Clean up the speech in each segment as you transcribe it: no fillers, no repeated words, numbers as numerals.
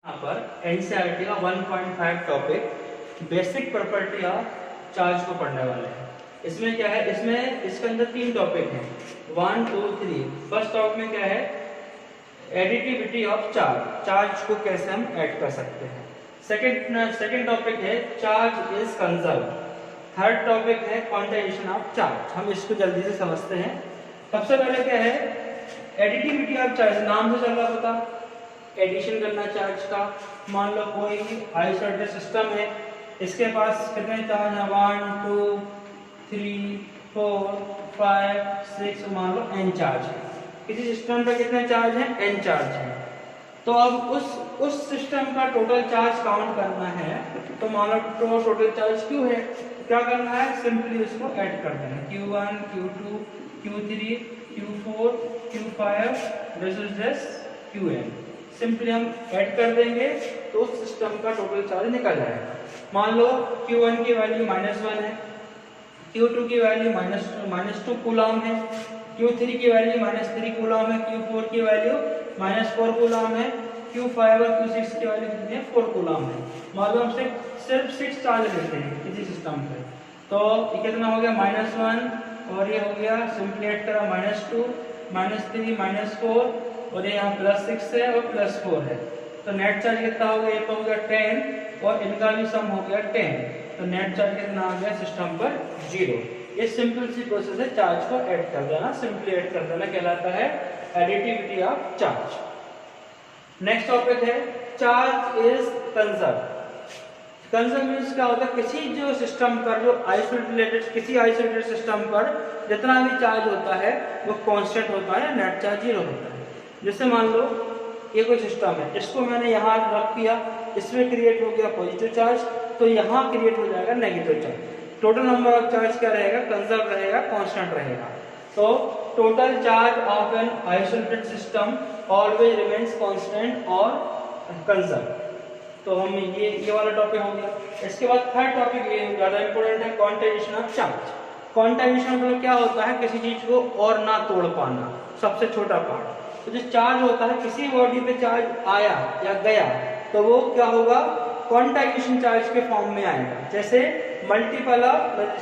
यहाँ पर एनसीईआरटी का 1.5 topic basic property of charge को पढ़ने वाले हैं। इसमें क्या है, इसमें इसके अंदर 3 टॉपिक हैं, 1 2 3। फर्स्ट टॉपिक में क्या है, एडिटिविटी ऑफ चार्ज, चार्ज को कैसे हम ऐड कर सकते हैं। सेकंड टॉपिक है charge is conserve. Third topic है क्वांटाइजेशन ऑफ चार्ज। हम इसको जल्दी से समझते हैं। सबसे पहले क्या है, एडिटिविटी ऑफ चार्ज, नाम से चल रहा पता, एडिशन करना चार्ज का। मान लो कोई आइसोलेटेड सिस्टम है, इसके पास कितने चार्ज हैं, 1 2 3 4 5 6, मान लो n चार्ज है। किसी सिस्टम पे कितने चार्ज हैं, n चार्ज है। तो अब उस सिस्टम का टोटल चार्ज काउंट करना है, तो मान लो टोटल चार्ज Q है, क्या करना है, सिंपली उसको ऐड कर देना, Q1 Q2 Q3 Q4 Q5 this is this Qn। Simply हम ऐड कर देंगे तो उस सिस्टम का टोटल चार्ज निकल जाएगा। मान लो Q1 की वैल्यू -1 है, Q2 की वैल्यू -2 कूलम है, Q3 की वैल्यू -3 कूलम है, Q4 की वैल्यू -4 कूलम है, Q5 और Q6 की वैल्यू कितनी है, 4 कूलम है। मान लो हमसे सिर्फ 6 चार्ज लेते हैं किसी सिस्टम पे, तो ये कितना हो गया, -1 और ये हो गया, सिंपली ऐड करा -2 -3 -4 और ये यहाँ +6 है और +4 है, तो नेट चार्ज कितना हो गया, ये तो हो गया 10 और इनका भी सम हो गया 10, तो नेट चार्ज कितना आ गया सिस्टम पर, 0। ये सिंपल सी प्रोसेस है, चार्ज को ऐड कर देना, सिंपली ऐड कर देना कहलाता है additivity of charge. Next topic है charge is conserve. Conserve means क्या होता है, किसी जो सिस्टम पर, जो किसी आइसोलेटेड सिस्टम पर जितना भी चार्ज होता है वो कांस्टेंट होता है, नेट चार्ज 0 होता है। जैसे मान लो ये कोई सिस्टम है, इसको मैंने यहाँ रख दिया, इसमें क्रिएट हो गया पॉजिटिव चार्ज, तो यहाँ क्रिएट हो जाएगा negative charge. Total number of charge क्या रहेगा, कंजर्व रहेगा, कांस्टेंट रहेगा। तो total charge of an isolated system always remains constant और कंजर्व। तो हम ये वाला टॉपिक हो गया। इसके बाद थर्ड टॉपिक ये ज्यादा इंपॉर्टेंट है, क्वांटाइजेशन ऑफ चार्ज। क्वांटाइजेशन मतलब क्या होता है, किसी चीज को और ना तोड़ पाना, सबसे छोटा पार्ट। तो जो चार्ज होता है, किसी बॉडी पे चार्ज आया या गया तो वो क्या होगा, क्वांटाइजेशन चार्ज के फॉर्म में आएगा। जैसे मल्टीपल ऑफ,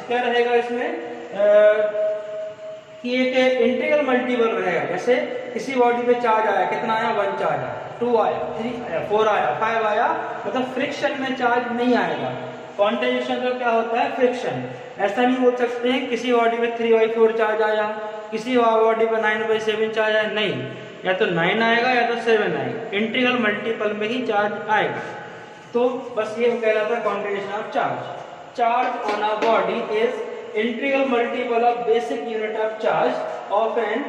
क्या रहेगा इसमें कि एक इंटीग्रल मल्टीपल रहेगा। जैसे किसी बॉडी पे चार्ज आया, कितना आया, 1 चार्ज आया, 2 आया, 3 आया, 4 आया, 5 आया, मतलब फ्रिक्शन में चार्ज नहीं आएगा। क्वांटाइजेशन का क्या होता है, फ्रिक्शन। ऐसा नहीं बोल सकते हैं किसी बॉडी पे 3/4 चार्ज आया, किसी बॉडी पे 9/7 चार्ज आया, नहीं, या तो 9 आएगा या तो 7 आएगा, इंटीग्रल मल्टीपल में ही चार्ज आएगा। तो बस ये कहलाता है quantization of charge. Charge on a body is integral multiple of basic unit of charge of an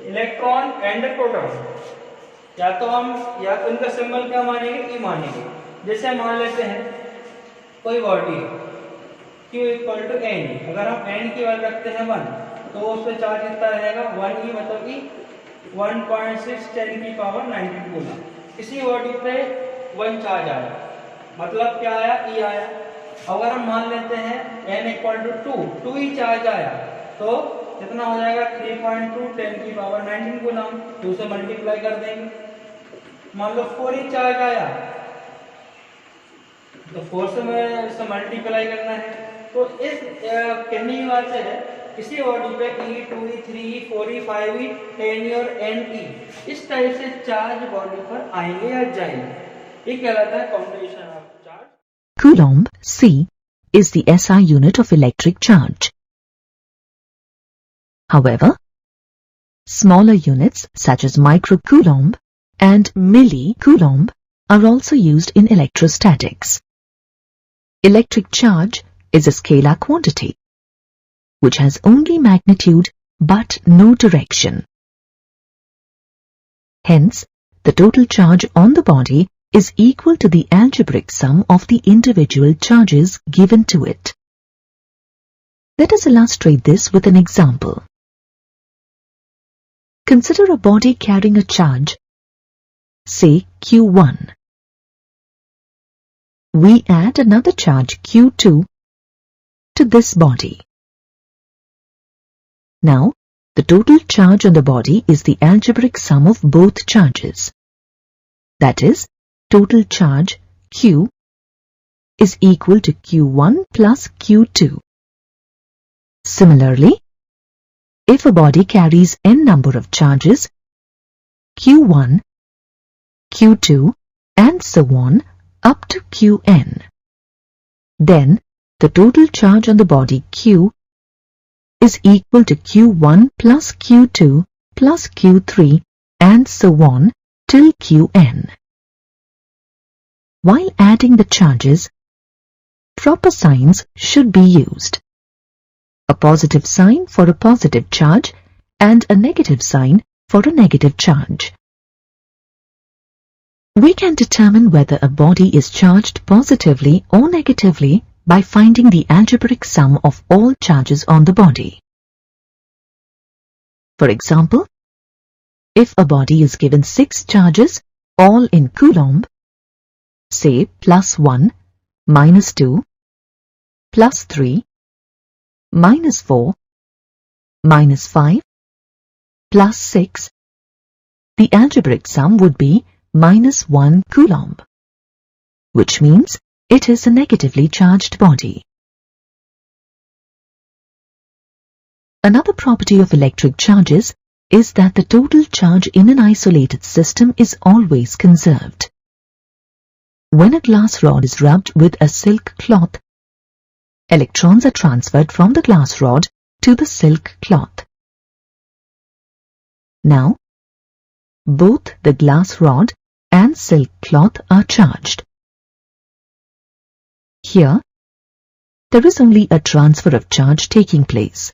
electron and proton. या तो इनका सिंबल क्या मानेंगे, ई मानेंगे। जैसे मान लेते हैं कोई बॉडी Q = n, अगर हम n की वैल्यू रखते हैं 1, तो उस पर चार्ज कितना रहेगा, 1e, मतलब कि 1.6 10⁻⁹ कूलम। किसी बॉडी पे 1 चार्ज आया, मतलब क्या आया, E आया। अगर हम मान लेते हैं n = 2 ही चार्ज आया, तो कितना हो जाएगा, 3.2 10⁻⁹ कूलम, 2 से मल्टीप्लाई कर देंगे। मान लो 4 ही चार्ज आया, तो 4 से मल्टीप्लाई करना है। तो इस कहने की बात है, किसी बॉडी पे E 2E 3E 4E 5E 10E और NE इस टाइप से चार्ज बॉडी पर आएंगे या जाएंगे, ये कहलाता है quantization of charge. Coulomb, C, is the SI unit of electric charge. However, smaller units such as microcoulomb and millicoulomb are also used in electrostatics. Electric charge is a scalar quantity which has only magnitude but no direction. Hence, the total charge on the body is equal to the algebraic sum of the individual charges given to it. Let us illustrate this with an example. Consider a body carrying a charge, say Q1. We add another charge Q2 to this body. Now, the total charge on the body is the algebraic sum of both charges. That is, total charge Q is equal to Q1 plus Q2. Similarly, if a body carries n number of charges, Q1, Q2 and so on up to Qn, then the total charge on the body Q is equal to Q1 plus Q2 plus Q3 and so on till Qn. While adding the charges, proper signs should be used. A positive sign for a positive charge and a negative sign for a negative charge. We can determine whether a body is charged positively or negatively by finding the algebraic sum of all charges on the body. For example, if a body is given 6 charges, all in Coulomb, say +1, -2, +3, -4, -5, +6, the algebraic sum would be -1 Coulomb, which means it is a negatively charged body. Another property of electric charges is that the total charge in an isolated system is always conserved. When a glass rod is rubbed with a silk cloth, electrons are transferred from the glass rod to the silk cloth. Now, both the glass rod and silk cloth are charged. Here, there is only a transfer of charge taking place.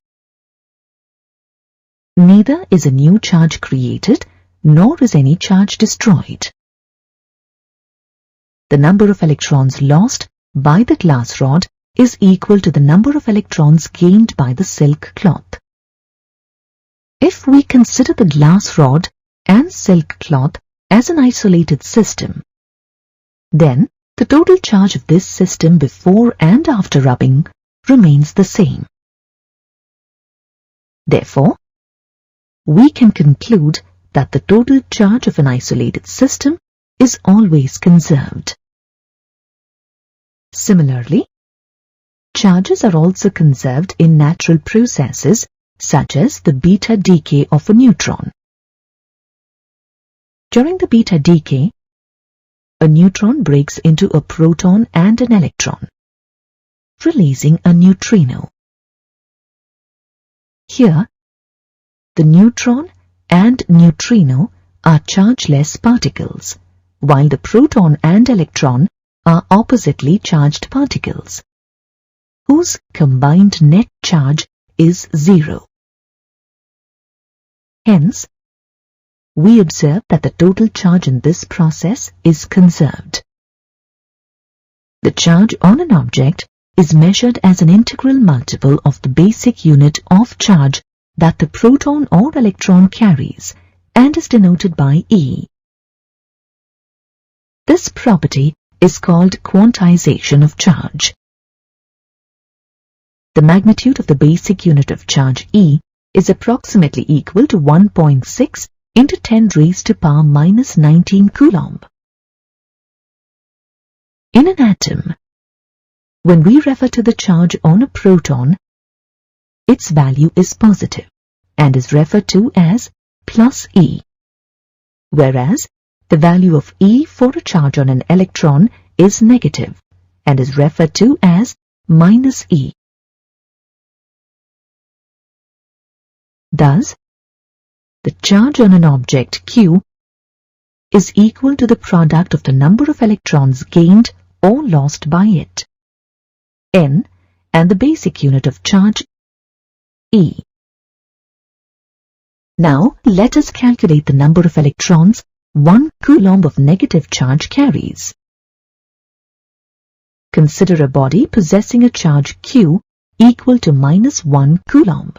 Neither is a new charge created, nor is any charge destroyed. The number of electrons lost by the glass rod is equal to the number of electrons gained by the silk cloth. If we consider the glass rod and silk cloth as an isolated system, then the total charge of this system before and after rubbing remains the same. Therefore, we can conclude that the total charge of an isolated system is always conserved. Similarly, charges are also conserved in natural processes such as the beta decay of a neutron. During the beta decay, a neutron breaks into a proton and an electron, releasing a neutrino. Here, the neutron and neutrino are chargeless particles, while the proton and electron are oppositely charged particles, whose combined net charge is 0. Hence, we observe that the total charge in this process is conserved. The charge on an object is measured as an integral multiple of the basic unit of charge that the proton or electron carries and is denoted by E. This property is called quantization of charge. The magnitude of the basic unit of charge E is approximately equal to 1.6 into 10 raised to power minus 19 Coulomb. In an atom, when we refer to the charge on a proton, its value is positive and is referred to as plus E, whereas the value of E for a charge on an electron is negative and is referred to as minus E. Thus, the charge on an object Q is equal to the product of the number of electrons gained or lost by it, N, and the basic unit of charge, E. Now, let us calculate the number of electrons 1 Coulomb of negative charge carries. Consider a body possessing a charge Q equal to minus 1 Coulomb.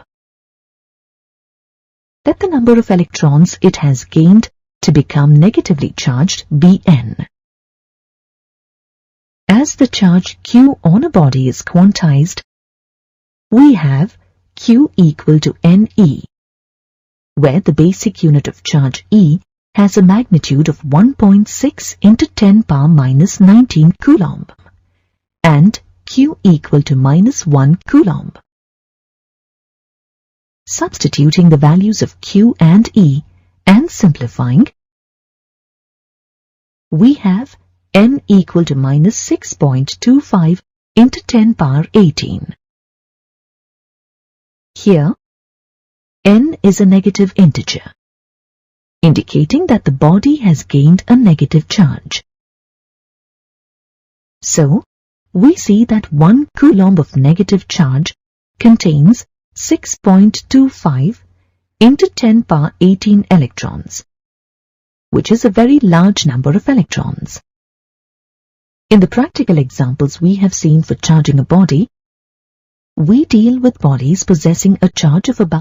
Let the number of electrons it has gained to become negatively charged be N. As the charge Q on a body is quantized, we have Q equal to NE, where the basic unit of charge E has a magnitude of 1.6 into 10 power minus 19 coulomb and Q equal to minus 1 coulomb. Substituting the values of Q and E and simplifying, we have N equal to minus 6.25 into 10 power 18. Here, N is a negative integer, indicating that the body has gained a negative charge. So, we see that 1 coulomb of negative charge contains 6.25 into 10 power 18 electrons, which is a very large number of electrons. In the practical examples we have seen for charging a body, we deal with bodies possessing a charge of about